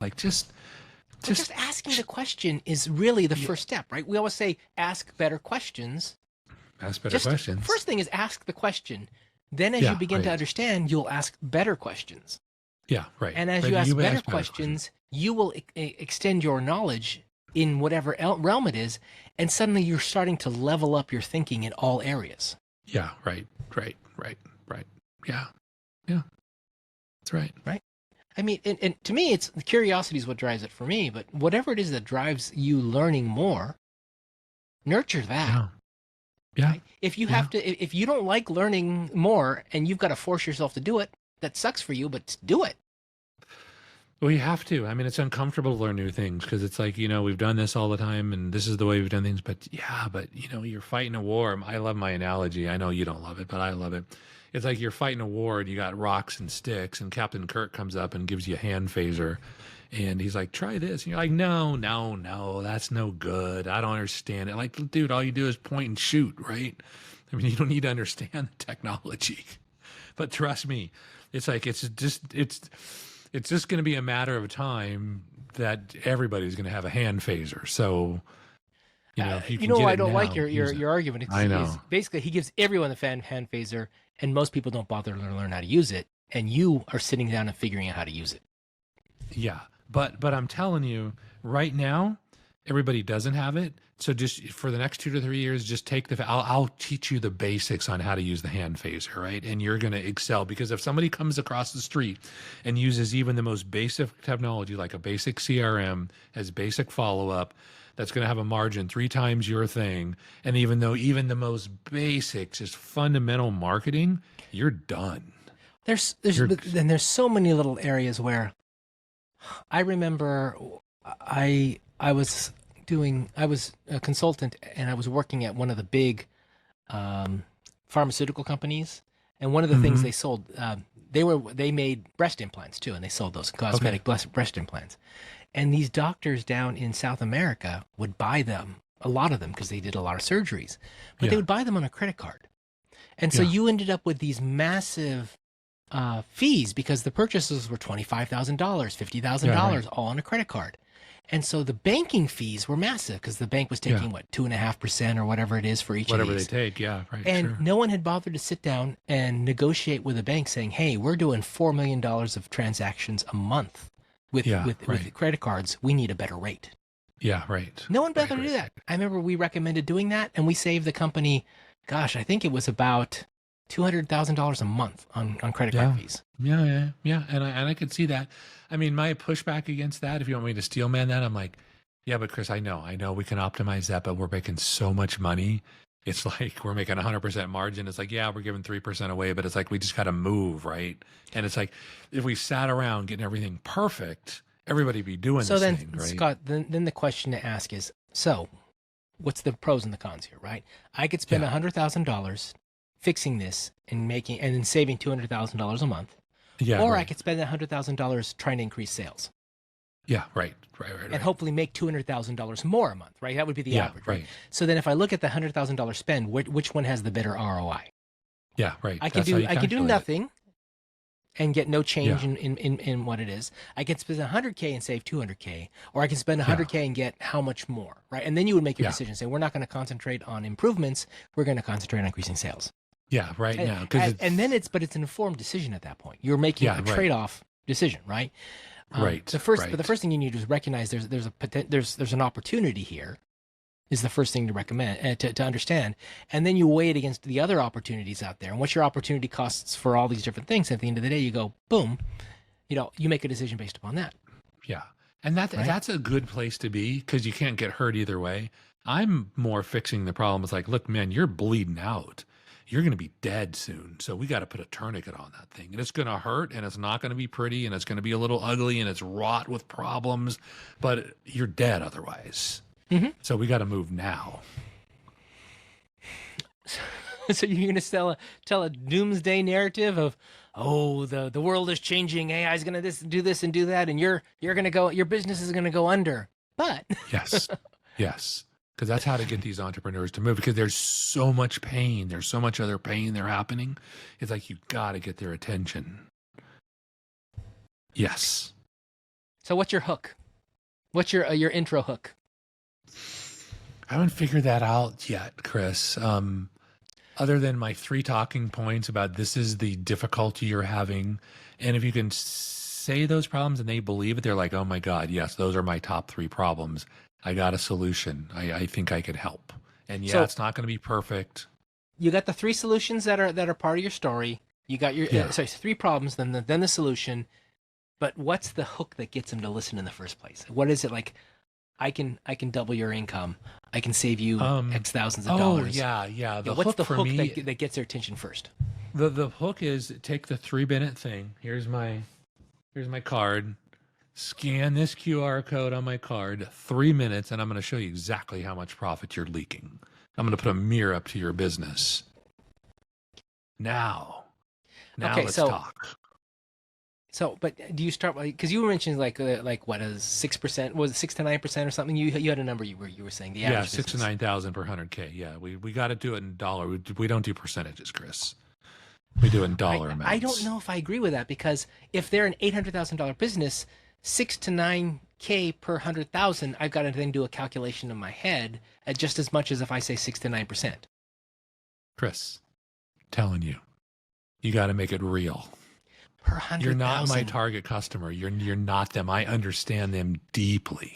Like But just asking the question is really the first step, right? We always say ask better questions. ask better Just questions. first thing is ask the question. Then as you Yeah, begin to right. understand, you'll ask better questions. Yeah, right. And as Right. you ask You better ask better questions. questions, you will extend your knowledge in whatever realm it is, and suddenly you're starting to level up your thinking in all areas, Yeah, right, right, right, right. Yeah, yeah, that's right. right? I mean, and to me, it's curiosity is what drives it for me. But whatever it is that drives you learning more, nurture that. Yeah, yeah, Right? If you yeah. have to, if you don't like learning more and you've got to force yourself to do it, that sucks for you. But do it. Well, you have to. I mean, it's uncomfortable to learn new things because it's like, we've done this all the time and this is the way we've done things. But yeah, but you're fighting a war. I love my analogy. I know you don't love it, but I love it. It's like you're fighting a war and you got rocks and sticks, and Captain Kirk comes up and gives you a hand phaser. And he's like, try this. And you're like, no, no, no, that's no good. I don't understand it. Like, dude, all you do is point and shoot, right? I mean, you don't need to understand the technology. But trust me, it's like it's just going to be a matter of time that everybody's going to have a hand phaser. So, if you You can know, get I it don't like now, your use it. your argument. I Is know. basically he gives everyone the hand phaser, and most people don't bother to learn how to use it, and you are sitting down and figuring out how to use it. Yeah. But I'm telling you, right now, everybody doesn't have it. So just for the next 2 to 3 years, just take I'll teach you the basics on how to use the hand phaser, right? And you're going to excel because if somebody comes across the street and uses even the most basic technology, like a basic CRM, has basic follow up, that's going to have a margin 3 times your thing. And even though even the most basic, just fundamental marketing, you're done. You're, There's so many little areas where I remember I was a consultant and I was working at one of the big um, pharmaceutical companies, and one of the things hmm they sold they made breast implants too, and they sold those okay. cosmetic breast implants. And these doctors down in South America would buy them, a lot of them, because they did a lot of surgeries, but they Yeah. would buy them on a credit card. And so Yeah. you ended up with these massive fees because the purchases were $25,000, Yeah. Right. $50,000 all on a credit card. And so the banking fees were massive because the bank was Yeah. taking what, 2.5% or whatever it is for each of Whatever they these. take. Yeah. Right. And Sure. no one had bothered to sit down and negotiate with a bank saying, hey, we're doing $4 million of transactions a month Yeah. with Right. credit cards. We need a better rate. Yeah. Right. No one Right. bothered to do Right. that. Right. I remember we recommended doing that, and we saved the company, gosh, I think it was about $200,000 a month on credit card Yeah. fees. Yeah. Yeah. Yeah. And I could see that. I mean, my pushback against that, if you want me to steel man that, I'm like, yeah, but Chris, I know we can optimize that, but we're making so much money. It's like we're making 100% margin. It's like, yeah, we're giving 3% away, but it's like we just got to move, right? And it's like if we sat around getting everything perfect, everybody be doing So this then, thing, right? Scott, then the question to ask is, so what's the pros and the cons here, right? I could spend Yeah. $100,000 fixing this and making and then saving $200,000 a month, Yeah. or I Right. could spend $100,000 trying to increase sales Yeah. Right. Right. Right. and Right. hopefully make $200,000 more a month, right? That would be the Yeah. average, right? Right. So then, if I look at the $100,000 spend, which one has the better ROI? Yeah. Right. I could That's how do you I could do calculate it. nothing and get no change Yeah. in what it is. I can spend 100K and save 200K, or I can spend Yeah. 100K and get how much more, right? And then you would make your Yeah. decision. Say, we're not going to concentrate on improvements. We're going to concentrate on increasing sales. Yeah. Right And, now, because and it's then but it's an informed decision at that point. You're making yeah. a Right. trade-off decision, right? Right. But the Right. first thing you need to is recognize there's an opportunity here. Is the first thing to recommend to understand, and then you weigh it against the other opportunities out there, and what's your opportunity costs for all these different things. At the end of the day, you go boom, you make a decision based upon that, Yeah. And right? that's a good place to be because you can't get hurt either way. I'm more fixing the problem. It's like, look, man, you're bleeding out. You're going to be dead soon. So we got to put a tourniquet on that thing. And it's going to hurt and it's not going to be pretty and it's going to be a little ugly and it's wrought with problems, but you're dead otherwise. Mm-hmm. So we got to move now. So you're going to tell a doomsday narrative of, oh, the world is changing, AI is going to do this and do that, and you're going to go, your business is going to go under. But Yes. Yes. Because that's how to get these entrepreneurs to move because there's so much pain. There's so much other pain there happening. It's like you got to get their attention. Yes. So what's your hook? What's your intro hook? I haven't figured that out yet, Chris. Other than my 3 talking points about this is the difficulty you're having, and if you can say those problems and they believe it, they're like, oh my God, yes, those are my top 3 problems. I got a solution. I think I could help. And yeah, So it's not going to be perfect. you got the 3 solutions that are part of your story. You got your Yeah. sorry, 3 problems, then the solution. But what's the hook that gets them to listen in the first place? What is it like? I can double your income. I can save you X thousands of Oh dollars. yeah. Yeah, The what's hook the for hook me, that gets their attention first? the hook is take the 3-minute thing. Here's my card. Scan this QR code on my card, 3 minutes, and I'm going to show you exactly how much profit you're leaking. I'm going to put a mirror up to your business. Now Okay, let's so- talk. So, but do you start because you mentioned like what is 6%? Was it 6 to 9% or something? You had a number you were saying the Yeah, average 6 to business. 9,000 per 100K. Yeah, we got to do it in dollar. We don't do percentages, Chris. We do it in dollar amounts. I don't know if I agree with that because if they're an $800,000 business, 6 to 9K per 100,000, I've got to then do a calculation in my head at just as much as if I say 6 to 9%. Chris, telling you, you got to make it real. Per 100,000. You're not my target customer. You're not them. I understand them deeply.